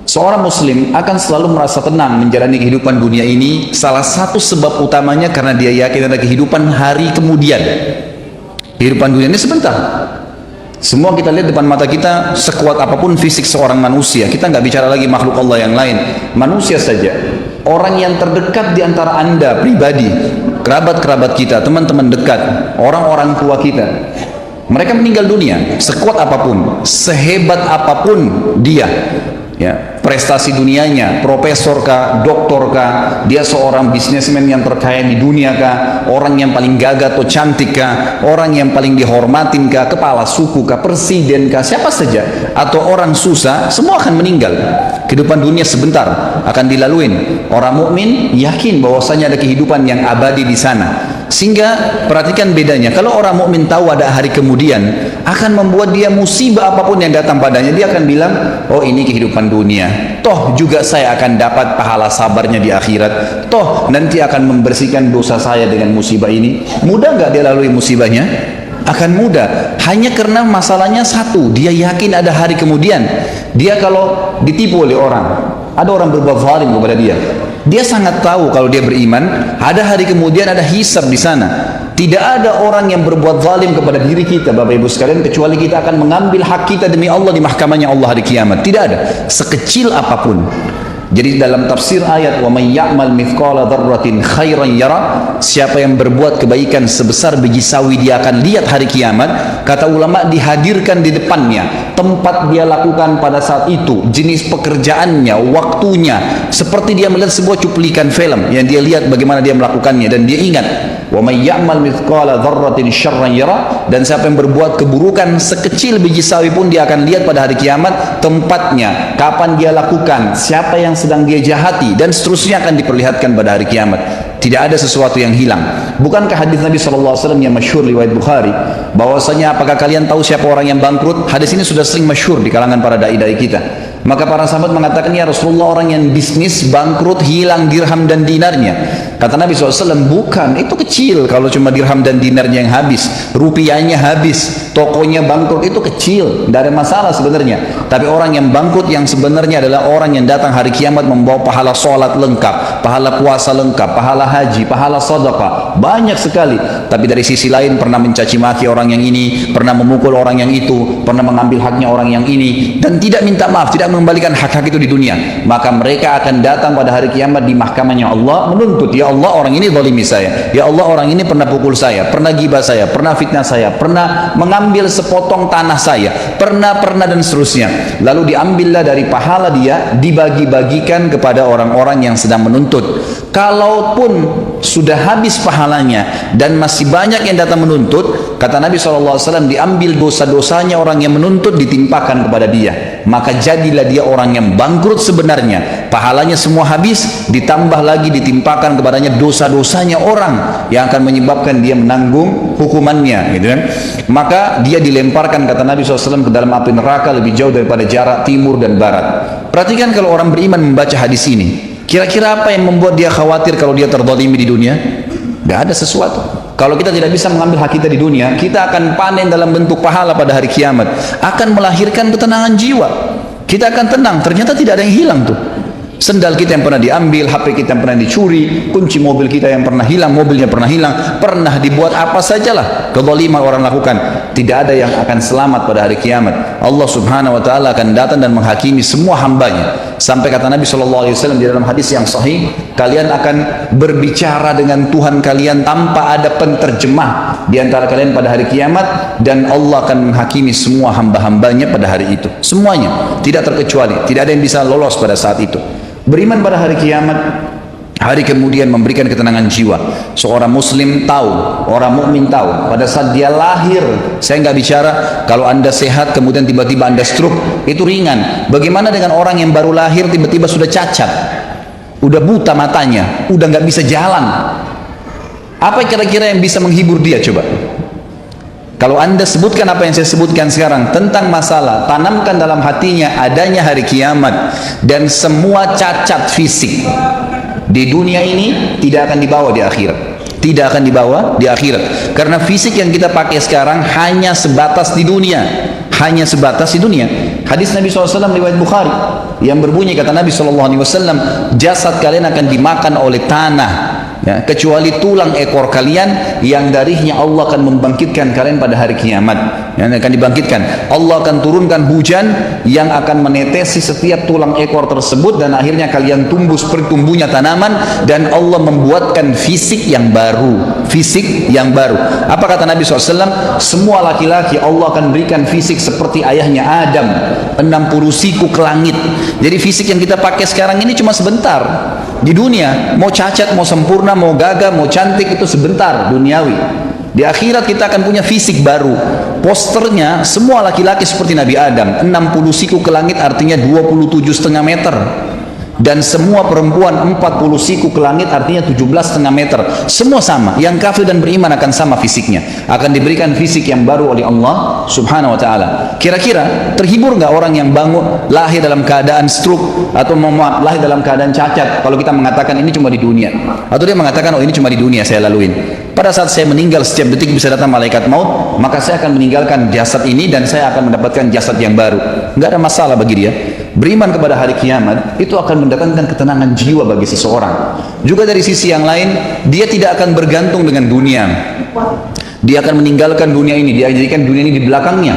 Seorang muslim akan selalu merasa tenang menjalani kehidupan dunia ini. Salah satu sebab utamanya karena dia yakin ada kehidupan hari kemudian. Kehidupan dunia ini sebentar. Semua kita lihat depan mata kita, sekuat apapun fisik seorang manusia, kita nggak bicara lagi makhluk Allah yang lain, manusia saja, orang yang terdekat di antara anda pribadi, kerabat-kerabat kita, teman-teman dekat, orang-orang tua kita, mereka meninggal dunia. Sekuat apapun, sehebat apapun dia, ya, prestasi dunianya, profesor kah, doktor kah, dia seorang bisnismen yang terkaya di dunia kah, orang yang paling gagah atau cantik kah, orang yang paling dihormatin kah, kepala suku kah, presiden kah, siapa saja, atau orang susah, semua akan meninggal. Kehidupan dunia sebentar akan dilaluin. Orang mukmin yakin bahwasanya ada kehidupan yang abadi di sana. Sehingga perhatikan bedanya. Kalau orang mukmin tahu ada hari kemudian, akan membuat dia musibah apapun yang datang padanya, dia akan bilang, oh ini kehidupan dunia, toh juga saya akan dapat pahala sabarnya di akhirat, toh nanti akan membersihkan dosa saya dengan musibah ini. Mudah nggak dia lalui musibahnya? Akan mudah. Hanya karena masalahnya satu, dia yakin ada hari kemudian. Dia kalau ditipu oleh orang, ada orang berbuat zalim kepada dia, dia sangat tahu kalau dia beriman, ada hari kemudian, ada hisab di sana. Tidak ada orang yang berbuat zalim kepada diri kita, Bapak Ibu sekalian, kecuali kita akan mengambil hak kita demi Allah di mahkamahnya Allah hari kiamat. Tidak ada, sekecil apapun. Jadi dalam tafsir ayat wa may ya'mal mithqala dzarratin khairan yara, siapa yang berbuat kebaikan sebesar biji sawi dia akan lihat hari kiamat. Kata ulama, dihadirkan di depannya tempat dia lakukan pada saat itu, jenis pekerjaannya, waktunya, seperti dia melihat sebuah cuplikan film yang dia lihat bagaimana dia melakukannya, dan dia ingat wa may ya'mal mithqala dzarratin syarran yara, dan siapa yang berbuat keburukan sekecil biji sawi pun dia akan lihat pada hari kiamat, tempatnya, kapan dia lakukan, siapa yang sedang dia jahati, dan seterusnya akan diperlihatkan pada hari kiamat. Tidak ada sesuatu yang hilang. Bukankah hadis Nabi SAW yang masyhur riwayat Bukhari, bahwasanya apakah kalian tahu siapa orang yang bangkrut? Hadis ini sudah sering masyhur di kalangan para dai-dai kita. Maka para sahabat mengatakan, ya Rasulullah, orang yang bisnis bangkrut, hilang dirham dan dinarnya. Kata Nabi SAW, bukan, itu kecil kalau cuma dirham dan dinarnya yang habis, rupiahnya habis, tokonya bangkrut, itu kecil, tidak ada masalah sebenarnya. Tapi orang yang bangkrut yang sebenarnya adalah orang yang datang hari kiamat membawa pahala sholat lengkap, pahala puasa lengkap, pahala haji, pahala sedekah, banyak sekali. Tapi dari sisi lain pernah mencaci maki orang yang ini, pernah memukul orang yang itu, pernah mengambil haknya orang yang ini, dan tidak minta maaf, tidak mengembalikan hak-hak itu di dunia. Maka mereka akan datang pada hari kiamat di mahkamahnya Allah menuntut, ya Allah, orang ini zalimi saya, ya Allah, orang ini pernah pukul saya, pernah gibah saya, pernah fitnah saya, pernah mengambil sepotong tanah saya, pernah dan seterusnya. Lalu diambillah dari pahala dia, dibagi-bagikan kepada orang-orang yang sedang menuntut. Kalaupun sudah habis pahalanya dan masih banyak yang datang menuntut, kata Nabi SAW, diambil dosa-dosanya orang yang menuntut, ditimpakan kepada dia. Maka jadilah dia orang yang bangkrut sebenarnya, pahalanya semua habis, ditambah lagi ditimpakan kepadanya dosa-dosanya orang yang akan menyebabkan dia menanggung hukumannya, gitu kan. Maka dia dilemparkan, kata Nabi SAW, ke dalam api neraka lebih jauh daripada jarak timur dan barat. Perhatikan kalau orang beriman membaca hadis ini, kira-kira apa yang membuat dia khawatir kalau dia terzalimi di dunia? Tidak ada sesuatu. Kalau kita tidak bisa mengambil hak kita di dunia, kita akan panen dalam bentuk pahala pada hari kiamat, akan melahirkan ketenangan jiwa. Kita akan tenang, ternyata tidak ada yang hilang tuh. Sendal kita yang pernah diambil, HP kita yang pernah dicuri, kunci mobil kita yang pernah hilang, mobilnya pernah hilang, pernah dibuat apa sajalah kezaliman orang lakukan, tidak ada yang akan selamat pada hari kiamat. Allah Subhanahu wa taala akan datang dan menghakimi semua hambanya. Sampai kata Nabi SAW di dalam hadis yang sahih, kalian akan berbicara dengan Tuhan kalian tanpa ada penterjemah di antara kalian pada hari kiamat, dan Allah akan menghakimi semua hamba-hambanya pada hari itu. Semuanya, tidak terkecuali, tidak ada yang bisa lolos pada saat itu. Beriman pada hari kiamat, hari kemudian memberikan ketenangan jiwa. Seorang muslim tahu, orang mukmin tahu, pada saat dia lahir, saya nggak bicara kalau anda sehat kemudian tiba-tiba anda stroke, itu ringan. Bagaimana dengan orang yang baru lahir tiba-tiba sudah cacat, udah buta matanya, udah nggak bisa jalan? Apa kira-kira yang bisa menghibur dia coba? Kalau anda sebutkan apa yang saya sebutkan sekarang tentang masalah, tanamkan dalam hatinya adanya hari kiamat, dan semua cacat fisik di dunia ini tidak akan dibawa di akhirat. Tidak akan dibawa di akhirat. Karena fisik yang kita pakai sekarang hanya sebatas di dunia, hanya sebatas di dunia. Hadis Nabi SAW riwayat Bukhari yang berbunyi, kata Nabi SAW, jasad kalian akan dimakan oleh tanah, ya, kecuali tulang ekor kalian yang darinya Allah akan membangkitkan kalian pada hari kiamat, yang akan dibangkitkan. Allah akan turunkan hujan yang akan menetesi setiap tulang ekor tersebut, dan akhirnya kalian tumbuh seperti tumbuhnya tanaman, dan Allah membuatkan fisik yang baru. Fisik yang baru. Apa kata Nabi SAW? Semua laki-laki Allah akan berikan fisik seperti ayahnya Adam, 60 siku ke langit. Jadi fisik yang kita pakai sekarang ini cuma sebentar di dunia. Mau cacat, mau sempurna, mau gagah, mau cantik, itu sebentar duniawi. Di akhirat kita akan punya fisik baru. Posternya semua laki-laki seperti Nabi Adam, 60 siku ke langit, artinya 27,5 meter. Dan semua perempuan 40 siku ke langit, artinya 17,5 meter. Semua sama. Yang kafir dan beriman akan sama fisiknya. Akan diberikan fisik yang baru oleh Allah Subhanahu wa ta'ala. Kira-kira terhibur nggak orang yang bangun lahir dalam keadaan stroke, atau lahir dalam keadaan cacat, kalau kita mengatakan ini cuma di dunia? Atau dia mengatakan, oh ini cuma di dunia saya laluin. Pada saat saya meninggal, setiap detik bisa datang malaikat maut, maka saya akan meninggalkan jasad ini dan saya akan mendapatkan jasad yang baru. Nggak ada masalah bagi dia. Beriman kepada hari kiamat itu akan mendatangkan ketenangan jiwa bagi seseorang. Juga dari sisi yang lain, dia tidak akan bergantung dengan dunia. Dia akan meninggalkan dunia ini, dia jadikan dunia ini di belakangnya.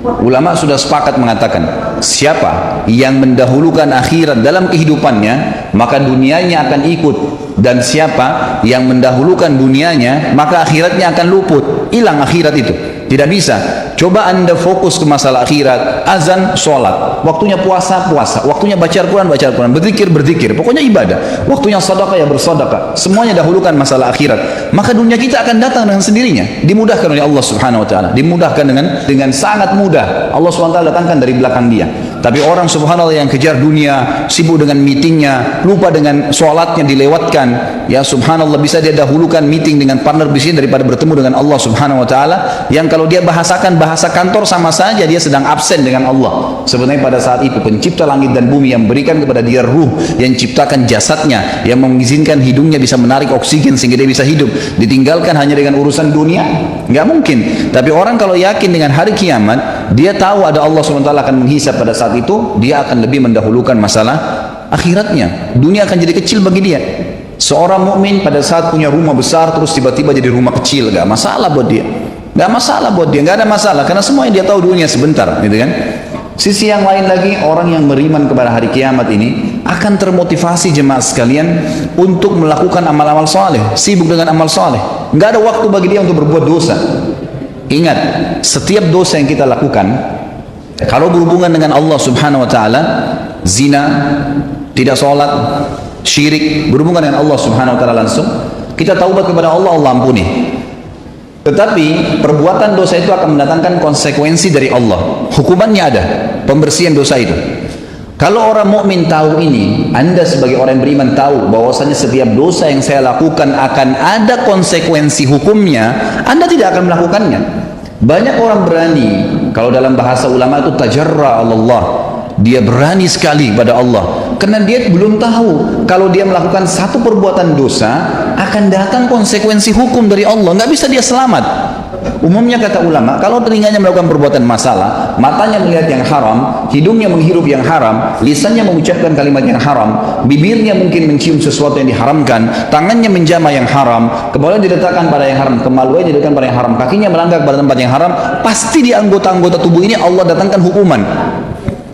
Ulama sudah sepakat mengatakan, siapa yang mendahulukan akhirat dalam kehidupannya, maka dunianya akan ikut. Dan siapa yang mendahulukan dunianya, maka akhiratnya akan luput, hilang akhirat itu. Tidak bisa. Coba anda fokus ke masalah akhirat. Azan, sholat. Waktunya puasa, puasa. Waktunya baca Al-Quran, baca Al-Quran. Berzikir, berzikir. Pokoknya ibadah. Waktunya sedekah, ya bersedekah. Semuanya dahulukan masalah akhirat. Maka dunia kita akan datang dengan sendirinya. Dimudahkan oleh Allah Subhanahu wa ta'ala. Dimudahkan dengan sangat mudah. Allah Subhanahu wa ta'ala datangkan dari belakang dia. Tapi orang subhanallah yang kejar dunia, sibuk dengan meetingnya, lupa dengan sholatnya dilewatkan. Ya subhanallah, bisa dia dahulukan meeting dengan partner bisnis daripada bertemu dengan Allah Subhanahu wa ta'ala. Yang kalau dia bahasakan bahasa kantor, sama saja dia sedang absen dengan Allah. Sebenarnya pada saat itu pencipta langit dan bumi yang berikan kepada dia ruh, yang ciptakan jasadnya, yang mengizinkan hidungnya bisa menarik oksigen sehingga dia bisa hidup, ditinggalkan hanya dengan urusan dunia? Nggak mungkin. Tapi orang kalau yakin dengan hari kiamat, dia tahu ada Allah SWT akan menghisab pada saat itu, dia akan lebih mendahulukan masalah akhiratnya. Dunia akan jadi kecil bagi dia. Seorang mukmin pada saat punya rumah besar terus tiba-tiba jadi rumah kecil, gak masalah buat dia. Gak masalah buat dia, gak ada masalah, karena semua yang dia tahu dunia sebentar, gitu kan? Sisi yang lain lagi, orang yang beriman kepada hari kiamat ini akan termotivasi jemaah sekalian untuk melakukan amal-amal soleh, sibuk dengan amal soleh. Gak ada waktu bagi dia untuk berbuat dosa. Ingat, setiap dosa yang kita lakukan, kalau berhubungan dengan Allah Subhanahu wa ta'ala, zina, tidak sholat, syirik, berhubungan dengan Allah Subhanahu wa ta'ala langsung, kita taubat kepada Allah, Allah ampuni. Tetapi perbuatan dosa itu akan mendatangkan konsekuensi dari Allah. Hukumannya ada, pembersihan dosa itu. Kalau orang mukmin tahu ini, anda sebagai orang yang beriman tahu bahwasanya setiap dosa yang saya lakukan akan ada konsekuensi hukumnya, anda tidak akan melakukannya. Banyak orang berani, kalau dalam bahasa ulama itu tajarra Allah, dia berani sekali pada Allah, karena dia belum tahu kalau dia melakukan satu perbuatan dosa akan datang konsekuensi hukum dari Allah, nggak bisa dia selamat. Umumnya kata ulama, kalau telinganya melakukan perbuatan masalah, matanya melihat yang haram, hidungnya menghirup yang haram, lisannya mengucapkan kalimat yang haram, bibirnya mungkin mencium sesuatu yang diharamkan, tangannya menjamah yang haram, kepalanya diletakkan pada yang haram, kemaluannya diletakkan pada yang haram, kakinya melangkah pada tempat yang haram, pasti di anggota-anggota tubuh ini Allah datangkan hukuman.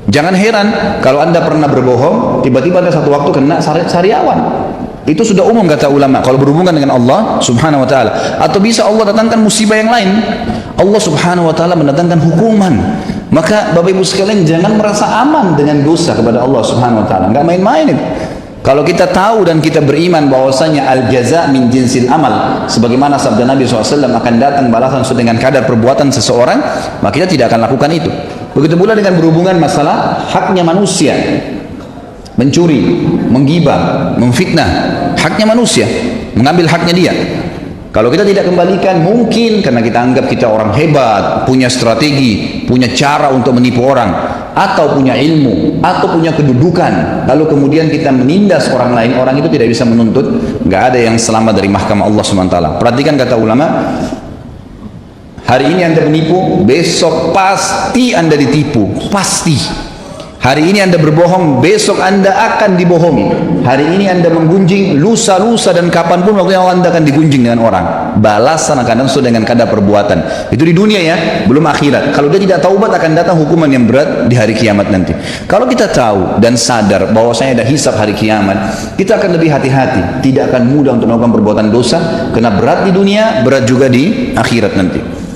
Jangan heran kalau anda pernah berbohong, tiba-tiba ada satu waktu kena sariawan. Itu sudah umum kata ulama kalau berhubungan dengan Allah Subhanahu wa ta'ala. Atau bisa Allah datangkan musibah yang lain. Allah Subhanahu wa ta'ala mendatangkan hukuman. Maka Bapak Ibu sekalian, jangan merasa aman dengan dosa kepada Allah Subhanahu wa ta'ala. Enggak main-main itu. Kalau kita tahu dan kita beriman bahwasanya al-jaza min jinsil amal, sebagaimana sabda Nabi SAW, akan datang balasan sesuai dengan kadar perbuatan seseorang, maka kita tidak akan lakukan itu. Begitu pula dengan berhubungan masalah haknya manusia. Mencuri, menggibah, memfitnah, haknya manusia, mengambil haknya dia. Kalau kita tidak kembalikan, mungkin karena kita anggap kita orang hebat, punya strategi, punya cara untuk menipu orang, atau punya ilmu, atau punya kedudukan, lalu kemudian kita menindas orang lain, orang itu tidak bisa menuntut. Nggak ada yang selamat dari mahkamah Allah SWT. Perhatikan kata ulama, Hari ini Anda menipu, besok pasti Anda ditipu, pasti. Hari ini Anda berbohong, besok Anda akan dibohongi. Hari ini Anda menggunjing, lusa-lusa dan kapanpun waktu yang Anda akan digunjing dengan orang. Balasan akan langsung dengan kadar perbuatan. Itu di dunia ya, belum akhirat. Kalau dia tidak taubat akan datang hukuman yang berat di hari kiamat nanti. Kalau kita tahu dan sadar bahwasanya ada hisab hari kiamat, kita akan lebih hati-hati. Tidak akan mudah untuk melakukan perbuatan dosa, karena berat di dunia, berat juga di akhirat nanti.